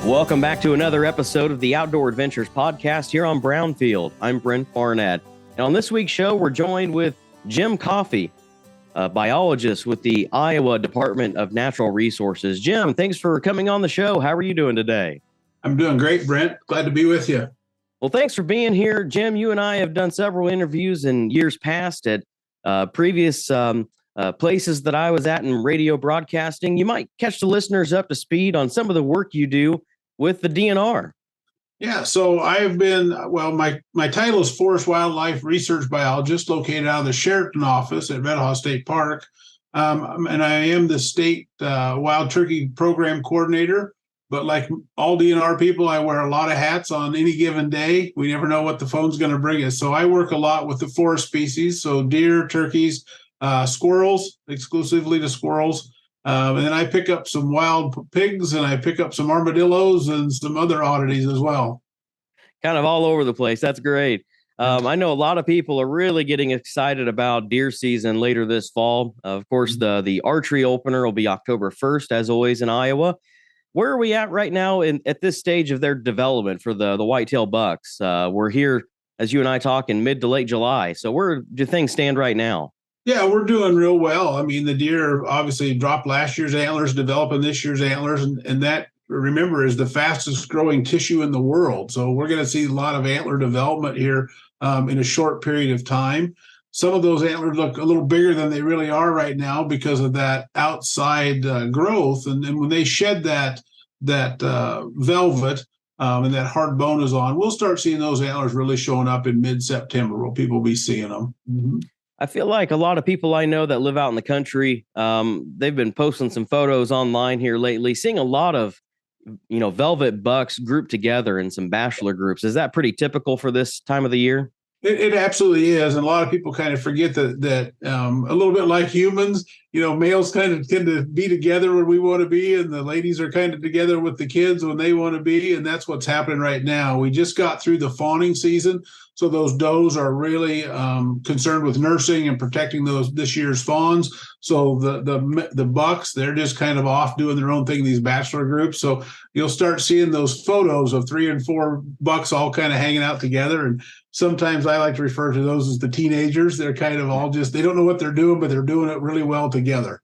Welcome back to another episode of the Outdoor Adventures podcast here on Brownfield. I'm Brent, Barnett. And on this week's show, we're joined with Jim Coffey, a biologist with the Iowa Department of Natural Resources. Jim, thanks for coming on the show. How are you doing today? I'm doing great, Brent. Glad to be with you. Well, thanks for being here. Jim, you and I have done several interviews in years past at previous places that I was at in radio broadcasting. You might catch the listeners up to speed on some of the work you do with the DNR. Yeah, so I have been, my title is Forest Wildlife Research Biologist, located out of the Sheraton office at Idaho State Park. And I am the state wild turkey program coordinator. But like all DNR people, I wear a lot of hats on any given day. We never know what the phone's going to bring us. So I work a lot with the forest species, so deer, turkeys, squirrels, exclusively to squirrels. And then I pick up some wild pigs, and I pick up some armadillos and some other oddities as well. Kind of all over the place. That's great. I know a lot of people are really getting excited about deer season later this fall. Of course, the archery opener will be October 1st, as always, in Iowa. Where are we at right now at this stage of their development for the whitetail bucks? We're here, as you and I talk, in mid to late July. So where do things stand right now? Yeah, we're doing real well. I mean, the deer obviously dropped last year's antlers, developing this year's antlers, and that, remember, is the fastest growing tissue in the world. So we're going to see a lot of antler development here in a short period of time. Some of those antlers look a little bigger than they really are right now because of that outside growth. And when they shed that velvet and that hard bone is on, we'll start seeing those antlers really showing up in mid-September where people will be seeing them. Mm-hmm. I feel like a lot of people I know that live out in the country, they've been posting some photos online here lately, seeing a lot of, velvet bucks grouped together in some bachelor groups. Is that pretty typical for this time of the year? It absolutely is. And a lot of people kind of forget that a little bit like humans, males kind of tend to be together when we want to be, and the ladies are kind of together with the kids when they want to be. And that's what's happening right now. We just got through the fawning season. So those does are really concerned with nursing and protecting this year's fawns. So the bucks, they're just kind of off doing their own thing in these bachelor groups. So you'll start seeing those photos of 3 and 4 bucks all kind of hanging out together. And sometimes I like to refer to those as the teenagers. They're kind of all they don't know what they're doing, but they're doing it really well together.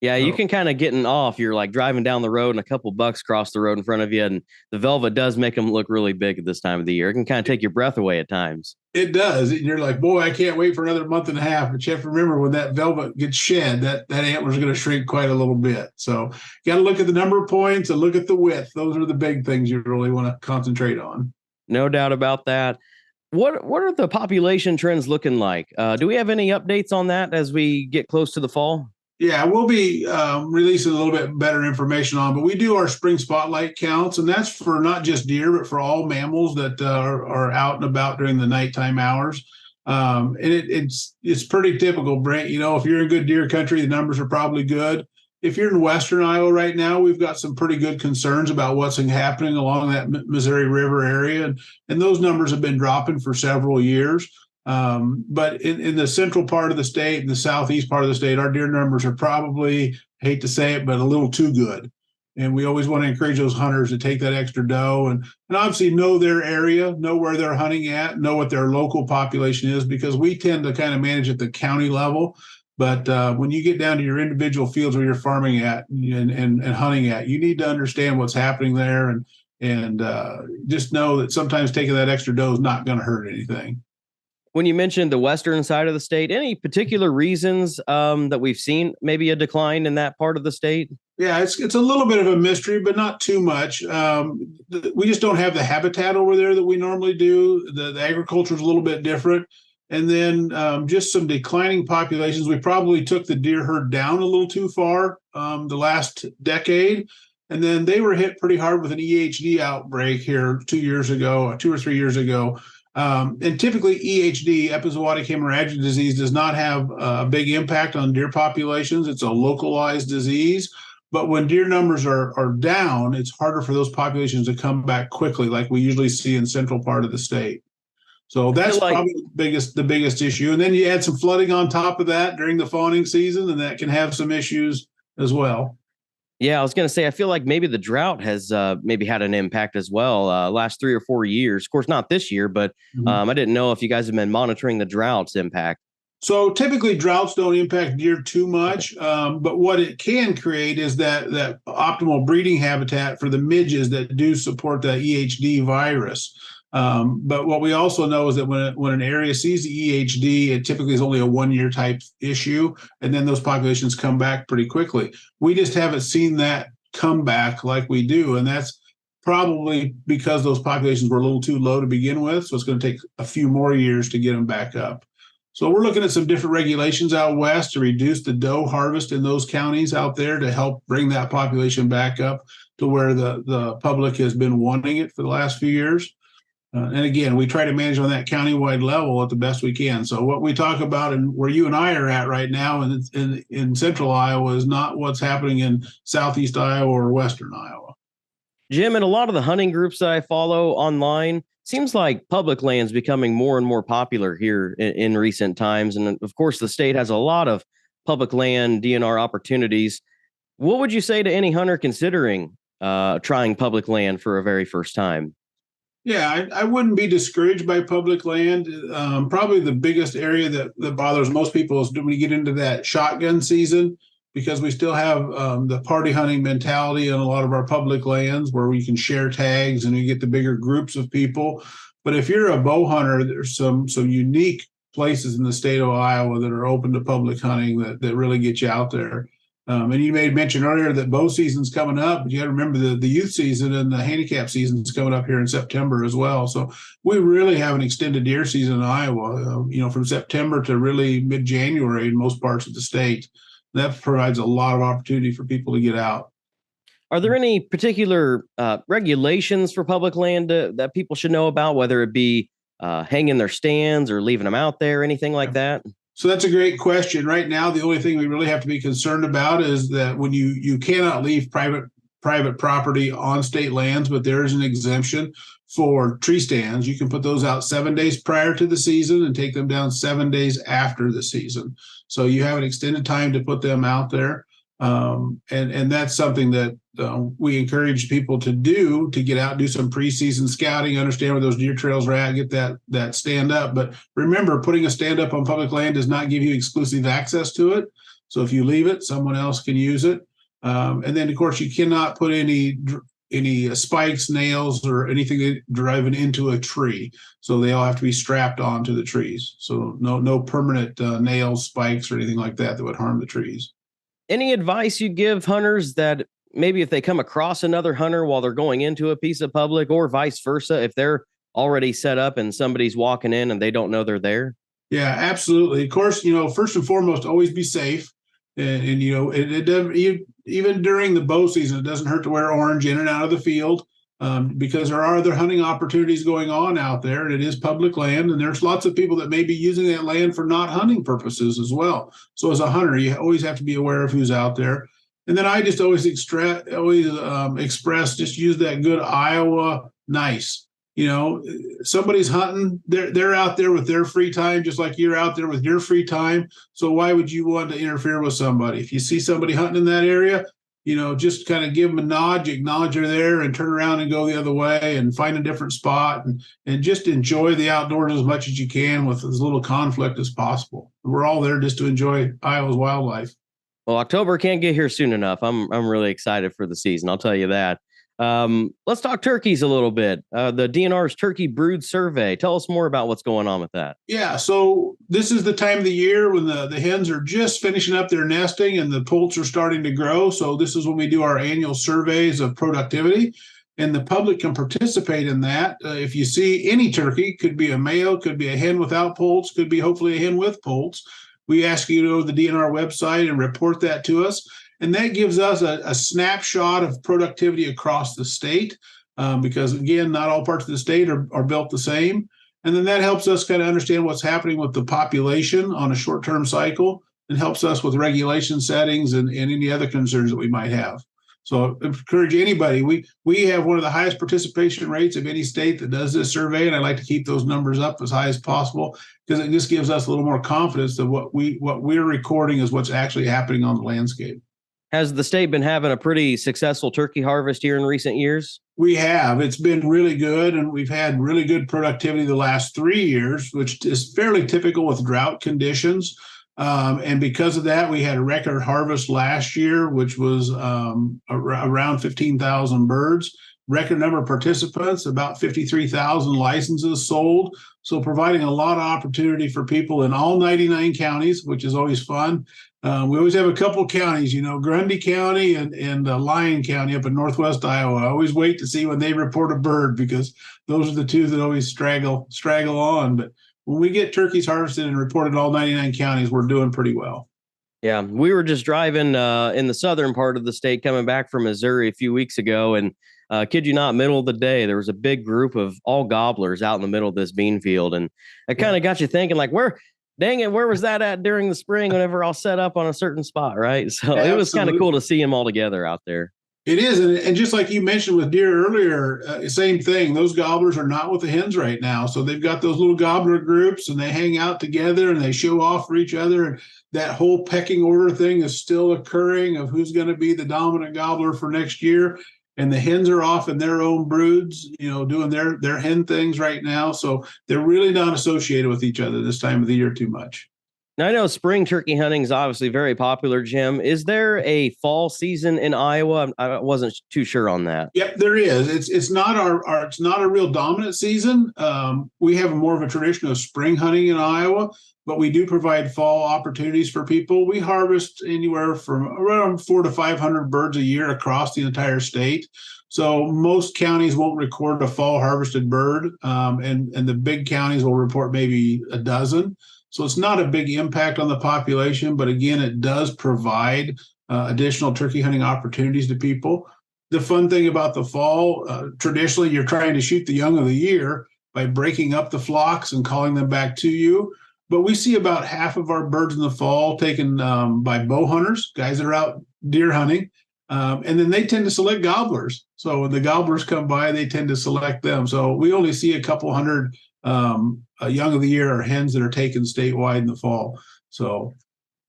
Yeah, you can kind of getting off. You're like driving down the road and a couple bucks cross the road in front of you. And the velvet does make them look really big at this time of the year. It can kind of take your breath away at times. It does. And you're like, boy, I can't wait for another month and a half. But you have to remember, when that velvet gets shed, that antler is going to shrink quite a little bit. So you got to look at the number of points and look at the width. Those are the big things you really want to concentrate on. No doubt about that. What are the population trends looking like? Do we have any updates on that as we get close to the fall? Yeah, we'll be releasing a little bit better information on, but we do our spring spotlight counts, and that's for not just deer, but for all mammals that are out and about during the nighttime hours. And it's pretty typical, Brent. If you're in good deer country, the numbers are probably good. If you're in western Iowa right now, we've got some pretty good concerns about what's happening along that Missouri River area, and those numbers have been dropping for several years. But in the central part of the state and the southeast part of the state, our deer numbers are probably, I hate to say it, but a little too good. And we always want to encourage those hunters to take that extra doe and obviously know their area, know where they're hunting at, know what their local population is, because we tend to kind of manage at the county level. But when you get down to your individual fields where you're farming at and hunting at, you need to understand what's happening there and just know that sometimes taking that extra doe is not going to hurt anything. When you mentioned the western side of the state, any particular reasons that we've seen maybe a decline in that part of the state? Yeah, it's a little bit of a mystery, but not too much. We just don't have the habitat over there that we normally do. The agriculture is a little bit different. And then just some declining populations. We probably took the deer herd down a little too far the last decade. And then they were hit pretty hard with an EHD outbreak here 2 or 3 years ago. And typically EHD, epizootic hemorrhagic disease, does not have a big impact on deer populations. It's a localized disease. But when deer numbers are down, it's harder for those populations to come back quickly, like we usually see in central part of the state. So that's probably the biggest issue. And then you add some flooding on top of that during the fawning season, and that can have some issues as well. Yeah, I was going to say, I feel like maybe the drought has maybe had an impact as well. Last 3 or 4 years, of course, not this year, but I didn't know if you guys have been monitoring the drought's impact. So typically droughts don't impact deer too Okay. much, but what it can create is that optimal breeding habitat for the midges that do support the EHD virus. But what we also know is that when an area sees the EHD, it typically is only a 1 year type issue, and then those populations come back pretty quickly. We just haven't seen that come back like we do, and that's probably because those populations were a little too low to begin with. So it's going to take a few more years to get them back up. So we're looking at some different regulations out west to reduce the doe harvest in those counties out there to help bring that population back up to where the public has been wanting it for the last few years. And again, we try to manage on that countywide level at the best we can. So what we talk about and where you and I are at right now in central Iowa is not what's happening in southeast Iowa or western Iowa. Jim, and a lot of the hunting groups that I follow online, seems like public land's becoming more and more popular here in recent times. And of course, the state has a lot of public land DNR opportunities. What would you say to any hunter considering trying public land for a very first time? Yeah, I wouldn't be discouraged by public land. Probably the biggest area that bothers most people is when we get into that shotgun season, because we still have the party hunting mentality on a lot of our public lands where we can share tags and you get the bigger groups of people. But if you're a bow hunter, there's some unique places in the state of Iowa that are open to public hunting that really get you out there. And you made mention earlier that bow season's coming up, but you got to remember the youth season and the handicap season's coming up here in September as well. So we really have an extended deer season in Iowa, from September to really mid-January in most parts of the state. That provides a lot of opportunity for people to get out. Are there any particular regulations for public land that people should know about, whether it be hanging their stands or leaving them out there, anything like that? So that's a great question. Right now, the only thing we really have to be concerned about is that when you cannot leave private property on state lands, but there is an exemption for tree stands. You can put those out 7 days prior to the season and take them down 7 days after the season. So you have an extended time to put them out there. And that's something that we encourage people to do, to get out, do some preseason scouting, understand where those deer trails are at, get that stand up. But remember, putting a stand up on public land does not give you exclusive access to it. So if you leave it, someone else can use it. And then, of course, you cannot put any spikes, nails, or anything driving into a tree. So they all have to be strapped onto the trees. So no permanent nails, spikes, or anything like that would harm the trees. Any advice you give hunters that maybe if they come across another hunter while they're going into a piece of public, or vice versa, if they're already set up and somebody's walking in and they don't know they're there? Yeah, absolutely. Of course, first and foremost, always be safe. And it doesn't, even during the bow season, it doesn't hurt to wear orange in and out of the field, because there are other hunting opportunities going on out there, and it is public land, and there's lots of people that may be using that land for not hunting purposes as well. So as a hunter, you always have to be aware of who's out there. And then I just always express, just use that good Iowa nice. Somebody's hunting, they're out there with their free time, just like you're out there with your free time. So why would you want to interfere with somebody? If you see somebody hunting in that area, just kind of give them a nod, you acknowledge they're there, and turn around and go the other way and find a different spot, and just enjoy the outdoors as much as you can with as little conflict as possible. We're all there just to enjoy Iowa's wildlife. Well, October can't get here soon enough. I'm really excited for the season, I'll tell you that. Let's talk turkeys a little bit. The DNR's Turkey Brood Survey. Tell us more about what's going on with that. Yeah, so this is the time of the year when the hens are just finishing up their nesting and the poults are starting to grow. So this is when we do our annual surveys of productivity, and the public can participate in that. If you see any turkey, could be a male, could be a hen without poults, could be hopefully a hen with poults, we ask you to go to the DNR website and report that to us. And that gives us a snapshot of productivity across the state, because, again, not all parts of the state are built the same. And then that helps us kind of understand what's happening with the population on a short-term cycle, and helps us with regulation settings and any other concerns that we might have. So I encourage anybody. We have one of the highest participation rates of any state that does this survey, and I like to keep those numbers up as high as possible, because it just gives us a little more confidence that what we're recording is what's actually happening on the landscape. Has the state been having a pretty successful turkey harvest here in recent years? We have. It's been really good, and we've had really good productivity the last 3 years, which is fairly typical with drought conditions. And because of that, we had a record harvest last year, which was around 15,000 birds. Record number of participants, about 53,000 licenses sold. So providing a lot of opportunity for people in all 99 counties, which is always fun. We always have a couple counties, Grundy County and Lyon County up in northwest Iowa. I always wait to see when they report a bird because those are the two that always straggle on. But when we get turkeys harvested and reported in all 99 counties, we're doing pretty well. Yeah, we were just driving in the southern part of the state coming back from Missouri a few weeks ago, and kid you not, middle of the day, there was a big group of all gobblers out in the middle of this bean field. And it kind of got you thinking, like, where was that at during the spring whenever I'll set up on a certain spot, right? So It was kind of cool to see them all together out there. It is. And just like you mentioned with deer earlier, same thing. Those gobblers are not with the hens right now. So they've got those little gobbler groups and they hang out together and they show off for each other. And that whole pecking order thing is still occurring of who's going to be the dominant gobbler for next year. And the hens are off in their own broods, doing their hen things right now. So they're really not associated with each other this time of the year too much. Now, I know spring turkey hunting is obviously very popular, Jim. Is there a fall season in Iowa? I wasn't too sure on that. Yep, there is. It's not it's not a real dominant season. We have more of a tradition of spring hunting in Iowa, but we do provide fall opportunities for people. We harvest anywhere from around 400 to 500 birds a year across the entire state. So most counties won't record a fall harvested bird, and the big counties will report maybe a dozen. So it's not a big impact on the population, but again, it does provide additional turkey hunting opportunities to people. The fun thing about the fall, traditionally, you're trying to shoot the young of the year by breaking up the flocks and calling them back to you. But we see about half of our birds in the fall taken by bow hunters, guys that are out deer hunting. And then they tend to select gobblers. So when the gobblers come by, they tend to select them. So we only see a couple hundred young of the year or hens that are taken statewide in the fall. So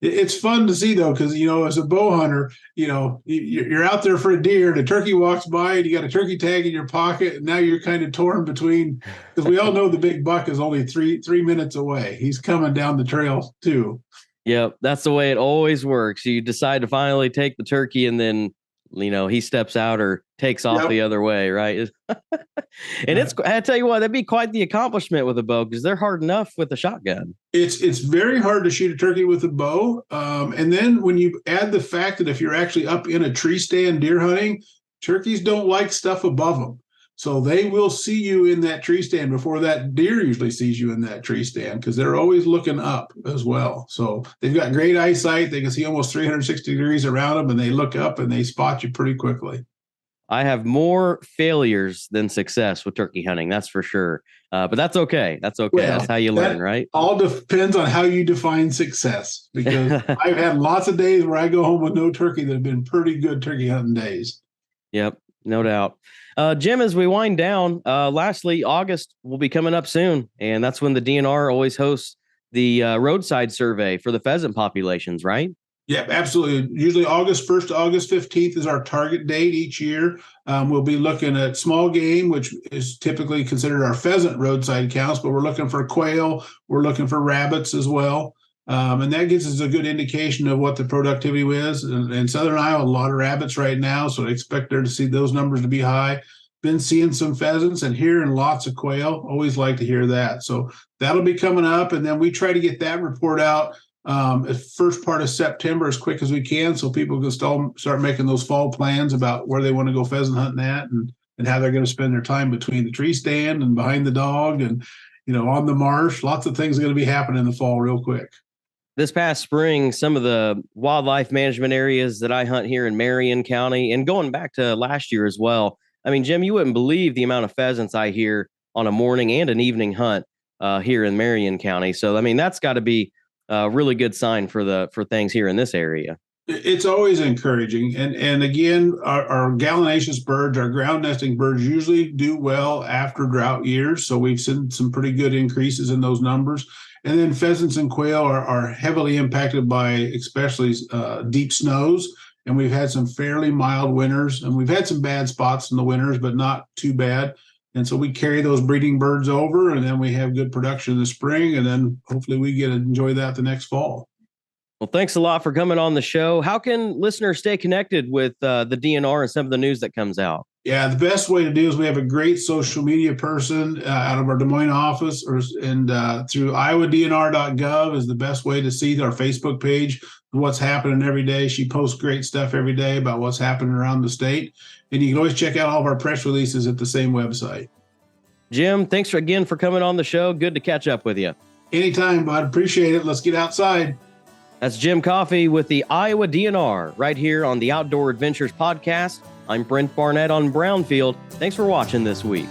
it's fun to see, though, because, as a bow hunter, you're out there for a deer and a turkey walks by and you got a turkey tag in your pocket. And now you're kind of torn between, because we all know the big buck is only three minutes away. He's coming down the trail, too. Yep, that's the way it always works. You decide to finally take the turkey and then, he steps out or takes off the other way, right? And I tell you what, that'd be quite the accomplishment with a bow because they're hard enough with a shotgun. It's very hard to shoot a turkey with a bow. And then when you add the fact that if you're actually up in a tree stand deer hunting, turkeys don't like stuff above them. So they will see you in that tree stand before that deer usually sees you in that tree stand because they're always looking up as well. So they've got great eyesight. They can see almost 360 degrees around them, and they look up and they spot you pretty quickly. I have more failures than success with turkey hunting. That's for sure. But that's okay. That's okay. Well, that's how you learn, right? All depends on how you define success, because I've had lots of days where I go home with no turkey that have been pretty good turkey hunting days. Yep, no doubt. Jim, as we wind down, lastly, August will be coming up soon, and that's when the DNR always hosts the Roadside Survey for the pheasant populations, right? Yeah, absolutely. Usually August 1st to August 15th is our target date each year. We'll be looking at small game, which is typically considered our pheasant roadside counts, but we're looking for quail. We're looking for rabbits as well. And that gives us a good indication of what the productivity is. In Southern Iowa, a lot of rabbits right now, so I expect there to see those numbers to be high. Been seeing some pheasants and hearing lots of quail. Always like to hear that. So that'll be coming up, and then we try to get that report out first part of September as quick as we can, so people can start making those fall plans about where they want to go pheasant hunting at and how they're going to spend their time between the tree stand and behind the dog and on the marsh. Lots of things are going to be happening in the fall real quick. This past spring, some of the wildlife management areas that I hunt here in Marion County, and going back to last year as well, I mean, Jim, you wouldn't believe the amount of pheasants I hear on a morning and an evening hunt here in Marion County. So, I mean, that's got to be a really good sign for things here in this area. It's always encouraging. And again, our gallinaceous birds, our ground nesting birds usually do well after drought years. So we've seen some pretty good increases in those numbers. And then pheasants and quail are heavily impacted by especially deep snows. and we've had some fairly mild winters, and we've had some bad spots in the winters, but not too bad. And so we carry those breeding birds over, and then we have good production in the spring, and then hopefully we get to enjoy that the next fall. Well, thanks a lot for coming on the show. How can listeners stay connected with the DNR and some of the news that comes out? Yeah, the best way to do is we have a great social media person out of our Des Moines office, and through iowadnr.gov is the best way to see our Facebook page, what's happening every day. She posts great stuff every day about what's happening around the state. And you can always check out all of our press releases at the same website. Jim, thanks again for coming on the show. Good to catch up with you. Anytime, bud. Appreciate it. Let's get outside. That's Jim Coffey with the Iowa DNR right here on the Outdoor Adventures podcast. I'm Brent Barnett on Brownfield. Thanks for watching this week.